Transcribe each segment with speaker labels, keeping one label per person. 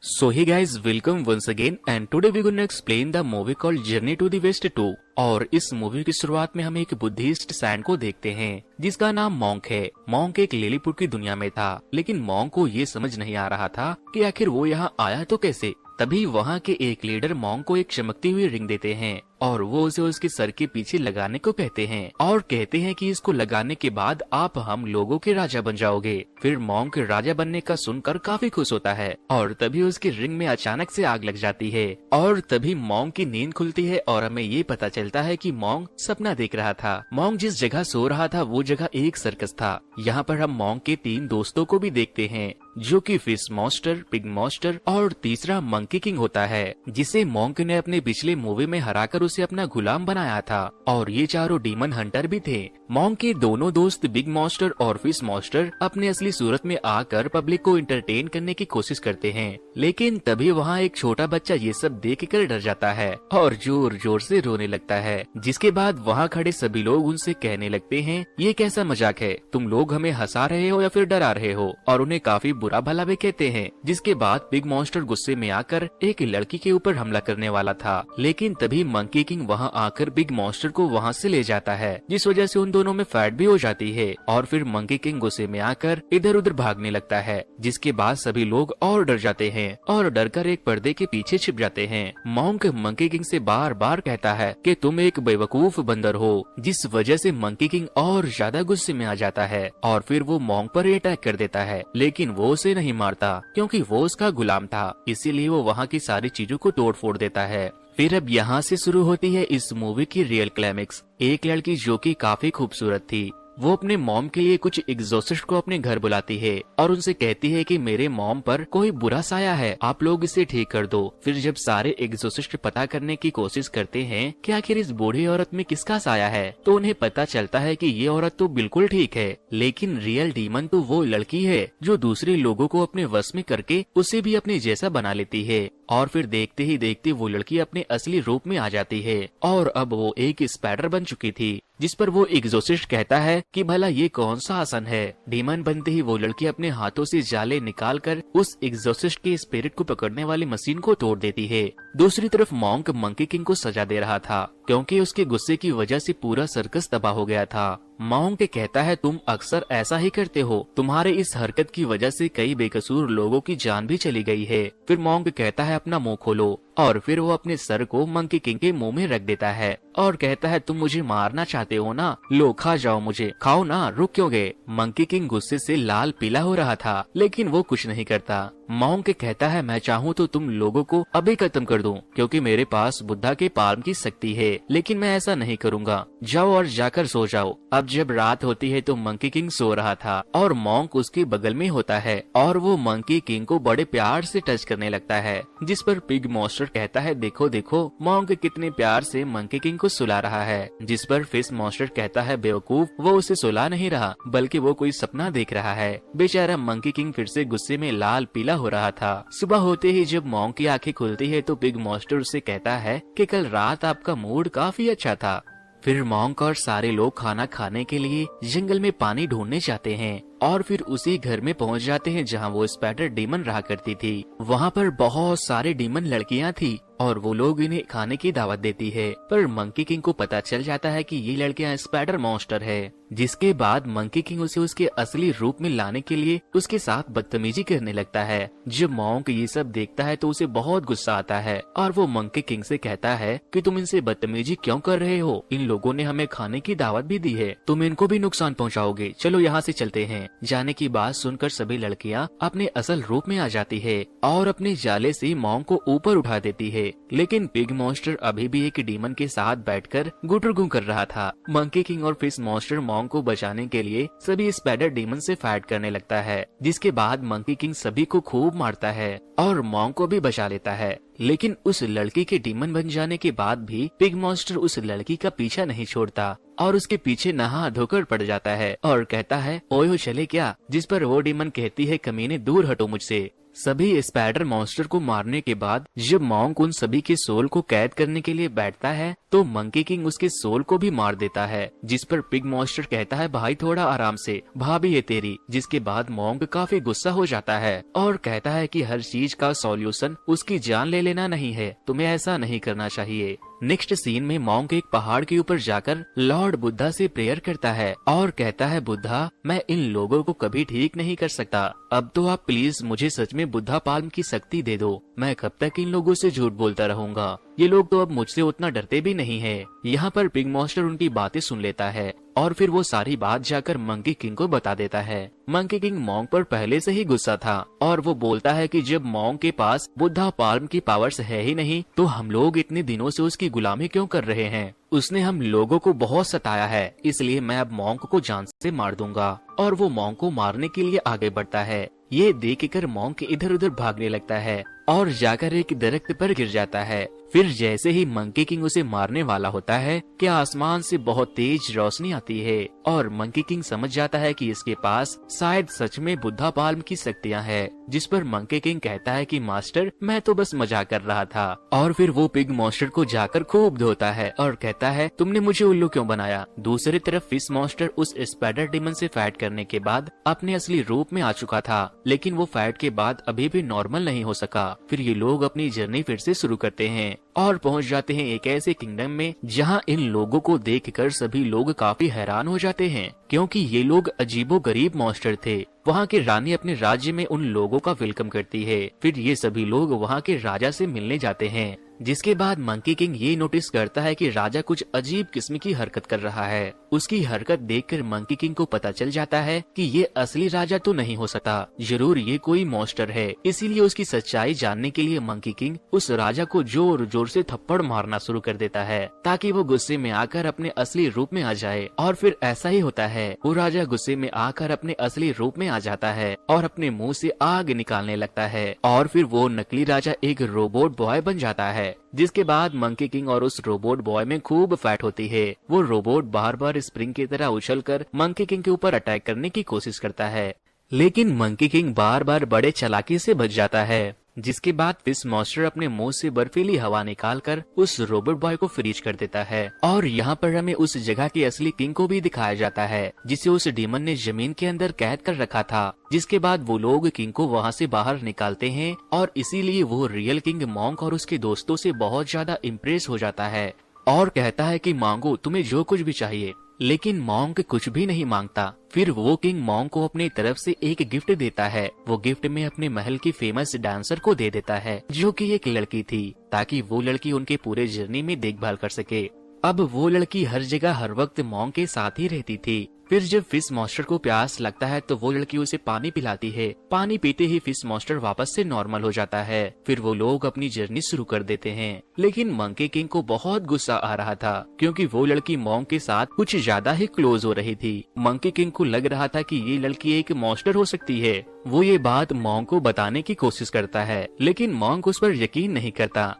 Speaker 1: So hey guys, welcome once again and today we're gonna explain the movie called Journey to the West 2। और इस movie की शुरुआत में हम एक बुद्धिस्ट सैंट को देखते हैं जिसका नाम मॉन्क है। मॉन्क एक लिलीपुट की दुनिया में था, लेकिन मॉन्क को ये समझ नहीं आ रहा था कि आखिर वो यहाँ आया तो कैसे। तभी वहाँ के एक लीडर मॉन्क को एक चमकती हुई रिंग देते हैं और वो उसे उसके सर के पीछे लगाने को कहते हैं और कहते हैं कि इसको लगाने के बाद आप हम लोगों के राजा बन जाओगे। फिर मॉन्क राजा बनने का सुनकर काफी खुश होता है और तभी उसकी रिंग में अचानक से आग लग जाती है और तभी मॉन्क की नींद खुलती है और हमें ये पता चलता है कि मॉन्क सपना देख रहा था। मॉन्क जिस जगह सो रहा था वो जगह एक सर्कस था। यहाँ पर हम मॉन्क के 3 दोस्तों को भी देखते हैं जो कि फिश मॉन्स्टर, पिग मॉन्स्टर और तीसरा मंकी किंग होता है, जिसे मॉन्क ने अपने पिछले मूवी में हराकर उसे अपना गुलाम बनाया था। और ये चारों डीमन हंटर भी थे। मॉन्क के दोनों दोस्त बिग मॉन्स्टर और फिश मॉन्स्टर अपने असली सूरत में आकर पब्लिक को एंटरटेन करने की कोशिश करते हैं, लेकिन तभी वहाँ एक छोटा बच्चा ये सब देख कर डर जाता है और जोर जोर से रोने लगता है। जिसके बाद वहाँ खड़े सभी लोग उनसे कहने लगते हैं, ये कैसा मजाक है, तुम लोग हमें हंसा रहे हो या फिर डरा रहे हो, और उन्हें काफी बुरा भला भी कहते हैं। जिसके बाद बिग मॉन्स्टर गुस्से में आकर एक लड़की के ऊपर हमला करने वाला था, लेकिन तभी मंकी किंग वहाँ आकर बिग मॉन्स्टर को वहाँ से ले जाता है, जिस वजह से उन दोनों में फाइट भी हो जाती है। और फिर मंकी किंग गुस्से में आकर इधर उधर भागने लगता है, जिसके बाद सभी लोग और डर जाते हैं और डरकर एक पर्दे के पीछे छिप जाते हैं। मॉन्क मंकी किंग से बार बार कहता है कि तुम एक बेवकूफ बंदर हो, जिस वजह से मंकी किंग और ज्यादा गुस्से में आ जाता है और फिर वो मॉन्क पर अटैक कर देता है, लेकिन वो उसे नहीं मारता क्योंकि वो उसका गुलाम था, इसीलिए वो वहाँ की सारी चीजों को तोड़ फोड़ देता है। फिर अब यहाँ से शुरू होती है इस मूवी की रियल क्लाइमेक्स। एक लड़की जो कि काफी खूबसूरत थी, वो अपने मॉम के लिए कुछ एग्जॉर्सिस्ट को अपने घर बुलाती है और उनसे कहती है कि मेरे मॉम पर कोई बुरा साया है, आप लोग इसे ठीक कर दो। फिर जब सारे एग्जॉर्सिस्ट पता करने की कोशिश करते हैं कि आखिर इस बूढ़ी औरत में किसका साया है, तो उन्हें पता चलता है कि ये औरत तो बिल्कुल ठीक है, लेकिन रियल डीमन तो वो लड़की है जो दूसरे लोगों को अपने वश में करके उसे भी अपने जैसा बना लेती है। और फिर देखते ही देखते वो लड़की अपने असली रूप में आ जाती है और अब वो एक स्पाइडर बन चुकी थी, जिस पर वो एग्जॉर्सिस्ट कहता है कि भला ये कौन सा आसन है। डीमन बनते ही वो लड़की अपने हाथों से जाले निकालकर उस एग्जॉर्सिस्ट के स्पिरिट को पकड़ने वाली मशीन को तोड़ देती है। दूसरी तरफ मॉन्क मंकी किंग को सजा दे रहा था क्योंकि उसके गुस्से की वजह से पूरा सर्कस तबाह हो गया था। मॉन्क कहता है तुम अक्सर ऐसा ही करते हो, तुम्हारे इस हरकत की वजह से कई बेकसूर लोगों की जान भी चली गई है। फिर मॉन्क कहता है अपना मुंह खोलो, और फिर वो अपने सर को मंकी किंग के मुंह में रख देता है और कहता है तुम मुझे मारना चाहते हो ना, लो खा जाओ मुझे, खाओ ना, रुक क्यों गए। मंकी किंग गुस्से से लाल पीला हो रहा था, लेकिन वो कुछ नहीं करता। मॉन्क कहता है मैं चाहूँ तो तुम लोगों को अभी खत्म कर दूं, क्योंकि मेरे पास बुद्धा के पाल्म की शक्ति है, लेकिन मैं ऐसा नहीं करूँगा। जाओ और जाकर सो जाओ। अब जब रात होती है तो मंकी किंग सो रहा था और मॉन्क उसके बगल में होता है और वो मंकी किंग को बड़े प्यार से टच करने लगता है, जिस पर पिग मॉन्स्टर कहता है देखो देखो मॉन्क कितने प्यार से मंकी किंग को सुला रहा है। जिस पर फिश मॉन्स्टर कहता है बेवकूफ, वो उसे सुला नहीं रहा बल्कि वो कोई सपना देख रहा है। बेचारा मंकी किंग फिर से गुस्से में लाल पीला हो रहा था। सुबह होते ही जब मॉन्क की आंखें खुलती है तो पिग मॉन्स्टर उससे कहता है कि कल रात आपका मूड काफी अच्छा था। फिर मॉन्क और सारे लोग खाना खाने के लिए जंगल में पानी ढूंढने जाते हैं और फिर उसी घर में पहुंच जाते हैं जहां वो स्पाइडर डीमन रहा करती थी। वहां पर बहुत सारे डीमन लड़कियां थी और वो लोग इन्हें खाने की दावत देती है, पर मंकी किंग को पता चल जाता है कि ये लड़कियां स्पाइडर मॉन्स्टर है। जिसके बाद मंकी किंग उसे उसके असली रूप में लाने के लिए उसके साथ बदतमीजी करने लगता है। जब मॉन्क ये सब देखता है तो उसे बहुत गुस्सा आता है और वो मंकी किंग से कहता है कि तुम इनसे बदतमीजी क्यों कर रहे हो, इन लोगों ने हमें खाने की दावत भी दी है, तुम इनको भी नुकसान पहुँचाओगे, चलो यहाँ से चलते हैं। जाने की बात सुनकर सभी लड़कियां अपने असल रूप में आ जाती है और अपने जाले से मॉन्क को ऊपर उठा देती है, लेकिन पिग मॉन्स्टर अभी भी एक डीमन के साथ बैठकर गुटरगू कर रहा था। मंकी किंग और फिश मॉन्स्टर मॉन्क को बचाने के लिए सभी स्पाइडर डीमन से फाइट करने लगता है, जिसके बाद मंकी किंग सभी को खूब मारता है और मॉन्क को भी बचा लेता है। लेकिन उस लड़की के डीमन बन जाने के बाद भी पिग मॉन्स्टर उस लड़की का पीछा नहीं छोड़ता और उसके पीछे नहा धोकर पड़ जाता है और कहता है ओयो चले क्या, जिस पर वो डीमन कहती है कमीने दूर हटो मुझसे। सभी स्पाइडर मॉन्स्टर को मारने के बाद जब मॉन्क उन सभी के सोल को कैद करने के लिए बैठता है तो मंकी किंग उसके सोल को भी मार देता है, जिस पर पिग मॉन्स्टर कहता है भाई थोड़ा आराम से, भाभी ये तेरी। जिसके बाद मॉन्क काफी गुस्सा हो जाता है और कहता है कि हर चीज का सॉल्यूशन उसकी जान ले लेना नहीं है, तुम्हें ऐसा नहीं करना चाहिए। नेक्स्ट सीन में मॉन्क एक पहाड़ के ऊपर जाकर लॉर्ड बुद्धा से प्रेयर करता है और कहता है बुद्धा मैं इन लोगों को कभी ठीक नहीं कर सकता, अब तो आप प्लीज मुझे सच में बुद्धा पाल्म की शक्ति दे दो, मैं कब तक इन लोगों से झूठ बोलता रहूंगा, ये लोग तो अब मुझसे उतना डरते भी नहीं है। यहाँ पर पिग मॉन्स्टर उनकी बातें सुन लेता है और फिर वो सारी बात जाकर मंकी किंग को बता देता है। मंकी किंग मॉन्क पर पहले से ही गुस्सा था और वो बोलता है कि जब मॉन्क के पास बुद्धा पाल्म की पावर्स है ही नहीं तो हम लोग इतने दिनों से उसकी गुलामी क्यों कर रहे हैं, उसने हम लोगों को बहुत सताया है, इसलिए मैं अब मॉन्क को जान से मार दूंगा। और वो मॉन्क को मारने के लिए आगे बढ़ता है। ये देखकर मॉन्क इधर उधर भागने लगता है और जाकर एक दरख्त पर गिर जाता है। फिर जैसे ही मंकी किंग उसे मारने वाला होता है कि आसमान से बहुत तेज रोशनी आती है और मंकी किंग समझ जाता है कि इसके पास शायद सच में बुद्धा पाल्म की शक्तियाँ हैं, जिस पर मंकी किंग कहता है कि मास्टर मैं तो बस मजाक कर रहा था। और फिर वो पिग मॉन्स्टर को जाकर खूब धोता है और कहता है तुमने मुझे उल्लू क्यों बनाया। दूसरी तरफ फिश मॉन्स्टर उस स्पाइडर डीमन से फाइट करने के बाद अपने असली रूप में आ चुका था, लेकिन वो फाइट के बाद अभी भी नॉर्मल नहीं हो सका। फिर ये लोग अपनी जर्नी फिर से शुरू करते हैं और पहुंच जाते हैं एक ऐसे किंगडम में जहां इन लोगों को देखकर सभी लोग काफी हैरान हो जाते हैं, क्योंकि ये लोग अजीबो गरीब मॉन्स्टर थे। वहाँ की रानी अपने राज्य में उन लोगों का वेलकम करती है। फिर ये सभी लोग वहाँ के राजा से मिलने जाते हैं, जिसके बाद मंकी किंग ये नोटिस करता है कि राजा कुछ अजीब किस्म की हरकत कर रहा है। उसकी हरकत देखकर मंकी किंग को पता चल जाता है कि ये असली राजा तो नहीं हो सकता, जरूर ये कोई मॉन्स्टर है। इसीलिए उसकी सच्चाई जानने के लिए मंकी किंग उस राजा को जोर जोर से थप्पड़ मारना शुरू कर देता है ताकि वो गुस्से में आकर अपने असली रूप में आ जाए। और फिर ऐसा ही होता है, वो राजा गुस्से में आकर अपने असली रूप में आ जाता है और अपने मुंह से आग निकालने लगता है और फिर वो नकली राजा एक रोबोट बॉय बन जाता है। जिसके बाद मंकी किंग और उस रोबोट बॉय में खूब फाइट होती है। वो रोबोट बार बार स्प्रिंग की तरह उछलकर मंकी किंग के ऊपर अटैक करने की कोशिश करता है, लेकिन मंकी किंग बार बार बड़े चालाकी से बच जाता है। जिसके बाद फिश मॉन्स्टर अपने मुंह से बर्फीली हवा निकालकर उस रोबोट बॉय को फ्रीज कर देता है। और यहाँ पर हमें उस जगह के असली किंग को भी दिखाया जाता है जिसे उस डीमन ने जमीन के अंदर कैद कर रखा था। जिसके बाद वो लोग किंग को वहाँ से बाहर निकालते हैं और इसीलिए वो रियल किंग मॉन्क और उसके दोस्तों से बहुत ज्यादा इम्प्रेस हो जाता है और कहता है कि मांगो तुम्हें जो कुछ भी चाहिए, लेकिन मॉन्क कुछ भी नहीं मांगता। फिर वो किंग मॉन्क को अपनी तरफ से एक गिफ्ट देता है। वो गिफ्ट में अपने महल की फेमस डांसर को दे देता है जो कि एक लड़की थी, ताकि वो लड़की उनके पूरे जर्नी में देखभाल कर सके। अब वो लड़की हर जगह हर वक्त मॉन्क के साथ ही रहती थी। फिर जब फिश मॉन्स्टर को प्यास लगता है तो वो लड़की उसे पानी पिलाती है। पानी पीते ही फिश मॉन्स्टर वापस से नॉर्मल हो जाता है। फिर वो लोग अपनी जर्नी शुरू कर देते हैं, लेकिन मंकी किंग को बहुत गुस्सा आ रहा था क्योंकि वो लड़की मॉन्क के साथ कुछ ज्यादा ही क्लोज हो रही थी। मंकी किंग को लग रहा था कि ये लड़की एक मॉन्स्टर हो सकती है। वो ये बात मॉन्क को बताने की कोशिश करता है, लेकिन मॉन्क उस पर यकीन नहीं करता।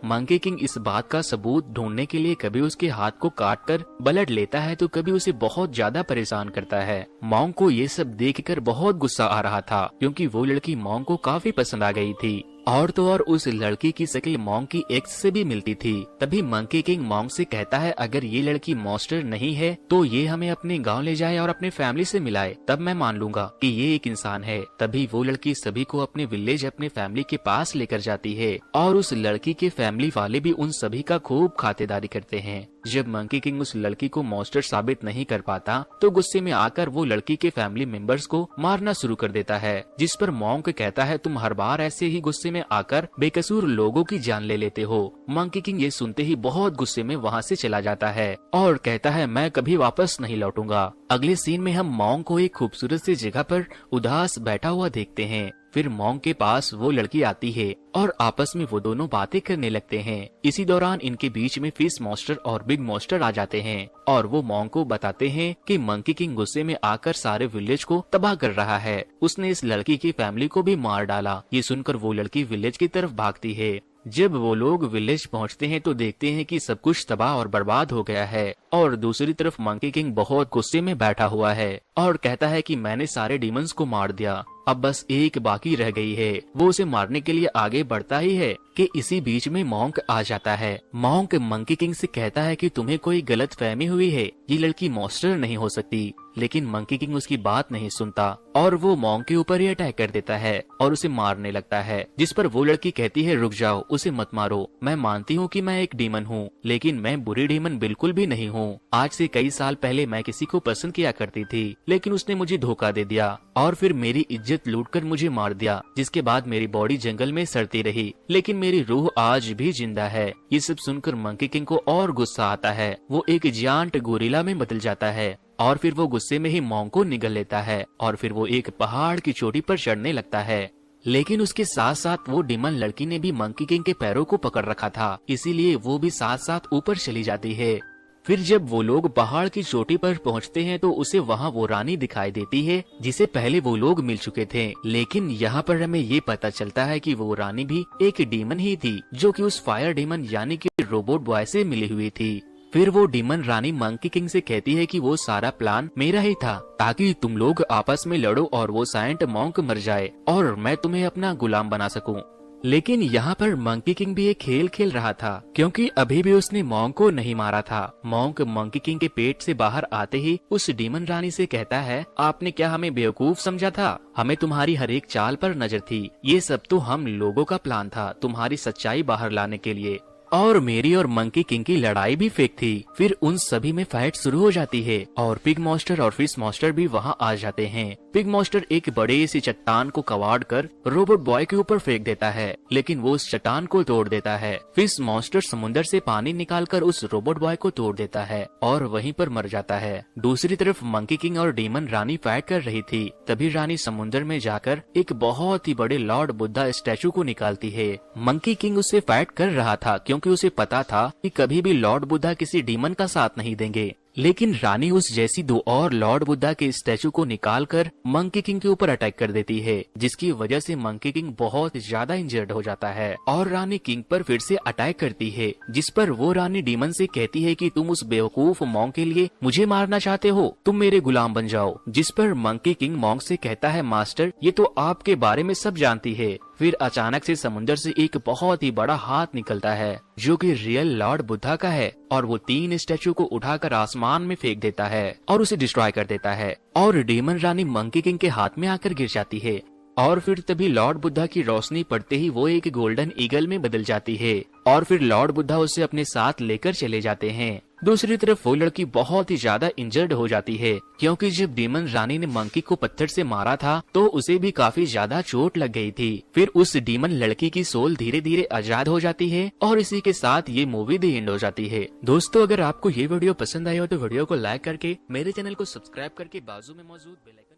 Speaker 1: मंकी किंग इस बात का सबूत ढूंढने के लिए कभी उसके हाथ को काटकर ब्लड लेता है तो कभी उसे बहुत ज्यादा परेशान करता है। मॉन्क को ये सब देखकर बहुत गुस्सा आ रहा था क्योंकि वो लड़की मॉन्क को काफी पसंद आ गई थी और तो और उस लड़की की शक्ल मॉन्क की एक्स से भी मिलती थी। तभी मंकी किंग मॉन्क से कहता है अगर ये लड़की मॉन्स्टर नहीं है तो ये हमें अपने गांव ले जाए और अपने फैमिली से मिलाए, तब मैं मान लूंगा कि ये एक इंसान है। तभी वो लड़की सभी को अपने विलेज अपने फैमिली के पास लेकर जाती है और उस लड़की के फैमिली वाले भी उन सभी का खूब खातिरदारी करते हैं। जब मंकी किंग उस लड़की को मॉन्स्टर साबित नहीं कर पाता तो गुस्से में आकर वो लड़की के फैमिली मेंबर्स को मारना शुरू कर देता है, जिस पर मॉन्क कहता है तुम हर बार ऐसे ही गुस्से में आकर बेकसूर लोगों की जान ले लेते हो। मंकी किंग ये सुनते ही बहुत गुस्से में वहाँ से चला जाता है और कहता है मैं कभी वापस नहीं लौटूंगा। अगले सीन में हम मॉन्क को एक खूबसूरत सी जगह पर उदास बैठा हुआ देखते हैं। फिर मॉन्क के पास वो लड़की आती है और आपस में वो दोनों बातें करने लगते हैं। इसी दौरान इनके बीच में फिश मॉन्स्टर और बिग मॉन्स्टर आ जाते हैं और वो मॉन्क को बताते हैं कि मंकी किंग गुस्से में आकर सारे विलेज को तबाह कर रहा है। उसने इस लड़की की फैमिली को भी मार डाला। ये सुनकर वो लड़की विलेज की तरफ भागती है। जब वो लोग विलेज पहुंचते हैं तो देखते हैं कि सब कुछ तबाह और बर्बाद हो गया है और दूसरी तरफ मंकी किंग बहुत गुस्से में बैठा हुआ है और कहता है कि मैंने सारे डीमंस को मार दिया। अब बस एक बाकी रह गई है। वो उसे मारने के लिए आगे बढ़ता ही है कि इसी बीच में मॉन्क आ जाता है। मॉन्क मंकी किंग से कहता है कि तुम्हें कोई गलत फहमी हुई है, ये लड़की मॉन्स्टर नहीं हो सकती। लेकिन मंकी किंग उसकी बात नहीं सुनता और वो मॉन्क के ऊपर ही अटैक कर देता है और उसे मारने लगता है, जिस पर वो लड़की कहती है रुक जाओ, उसे मत मारो। मैं मानती हूँ कि मैं एक डीमन हूँ, लेकिन मैं बुरी डीमन बिल्कुल भी नहीं हूँ। आज से कई साल पहले मैं किसी को पसंद किया करती थी, लेकिन उसने मुझे धोखा दे दिया और फिर मेरी इज्जत लूटकर मुझे मार दिया, जिसके बाद मेरी बॉडी जंगल में सड़ती रही, लेकिन मेरी रूह आज भी जिंदा है। ये सब सुनकर मंकी किंग को और गुस्सा आता है। वो एक जायंट गोरिल्ला में बदल जाता है और फिर वो गुस्से में ही मॉन्क को निगल लेता है और फिर वो एक पहाड़ की चोटी पर चढ़ने लगता है। लेकिन उसके साथ साथ वो डीमन लड़की ने भी मंकी किंग के पैरों को पकड़ रखा था, इसीलिए वो भी साथ साथ ऊपर चली जाती है। फिर जब वो लोग पहाड़ की चोटी पर पहुंचते हैं तो उसे वहां वो रानी दिखाई देती है जिसे पहले वो लोग मिल चुके थे। लेकिन यहाँ पर हमें ये पता चलता है कि वो रानी भी एक डीमन ही थी, जो कि उस फायर डीमन यानी कि रोबोट बॉय से मिली हुई थी। फिर वो डीमन रानी मंकी किंग से कहती है कि वो सारा प्लान मेरा ही था, ताकि तुम लोग आपस में लड़ो और वो साइंट मॉन्क मर जाए और मैं तुम्हें अपना गुलाम बना सकूं। लेकिन यहाँ पर मंकी किंग भी एक खेल खेल रहा था, क्योंकि अभी भी उसने मॉन्क को नहीं मारा था। मॉन्क मंकी किंग के पेट से बाहर आते ही उस डीमन रानी से कहता है, आपने क्या हमें बेवकूफ समझा था? हमें तुम्हारी हर एक चाल पर नजर थी। ये सब तो हम लोगों का प्लान था तुम्हारी सच्चाई बाहर लाने के लिए। और मेरी और मंकी किंग की लड़ाई भी फेक थी। फिर उन सभी में फाइट शुरू हो जाती है और पिग मॉन्स्टर और फिश मॉन्स्टर भी वहां आ जाते हैं। पिग मॉन्स्टर एक बड़े सी चट्टान को कवाड़ कर रोबोट बॉय के ऊपर फेंक देता है, लेकिन वो उस चट्टान को तोड़ देता है। फिश मॉन्स्टर समुद्र से पानी निकालकर उस रोबोट बॉय को तोड़ देता है और वहीं पर मर जाता है। दूसरी तरफ मंकी किंग और डीमन रानी फाइट कर रही थी। तभी रानी समुद्र में जाकर एक बहुत ही बड़े लॉर्ड बुद्धा स्टैचू को निकालती है। मंकी किंग उससे फाइट कर रहा था क्योंकि उसे पता था कि कभी भी लॉर्ड बुद्धा किसी डीमन का साथ नहीं देंगे। लेकिन रानी उस जैसी दो और लॉर्ड बुद्धा के स्टैचू को निकालकर मंकी किंग के ऊपर अटैक कर देती है, जिसकी वजह से मंकी किंग बहुत ज्यादा इंजर्ड हो जाता है और रानी किंग पर फिर से अटैक करती है, जिस पर वो रानी डीमन से कहती है कि तुम उस बेवकूफ मॉन्क के लिए मुझे मारना चाहते हो, तुम मेरे गुलाम बन जाओ। जिस पर मंकी किंग मॉन्क से कहता है, मास्टर ये तो आपके बारे में सब जानती है। फिर अचानक से समुद्र से एक बहुत ही बड़ा हाथ निकलता है जो कि रियल लॉर्ड बुद्धा का है और वो 3 स्टैचू को उठाकर आसमान में फेंक देता है और उसे डिस्ट्रॉय कर देता है और डीमन रानी मंकी किंग के हाथ में आकर गिर जाती है। और फिर तभी लॉर्ड बुद्धा की रोशनी पड़ते ही वो एक गोल्डन ईगल में बदल जाती है और फिर लॉर्ड बुद्धा उसे अपने साथ लेकर चले जाते हैं। दूसरी तरफ वो लड़की बहुत ही ज्यादा इंजर्ड हो जाती है, क्योंकि जब डीमन रानी ने मंकी को पत्थर से मारा था तो उसे भी काफी ज्यादा चोट लग गई थी। फिर उस डीमन लड़की की सोल धीरे धीरे आजाद हो जाती है और इसी के साथ ये मूवी दी एंड हो जाती है। दोस्तों, अगर आपको ये वीडियो पसंद आई हो तो वीडियो को लाइक करके मेरे चैनल को सब्सक्राइब करके बाजू में मौजूद बेल आइकन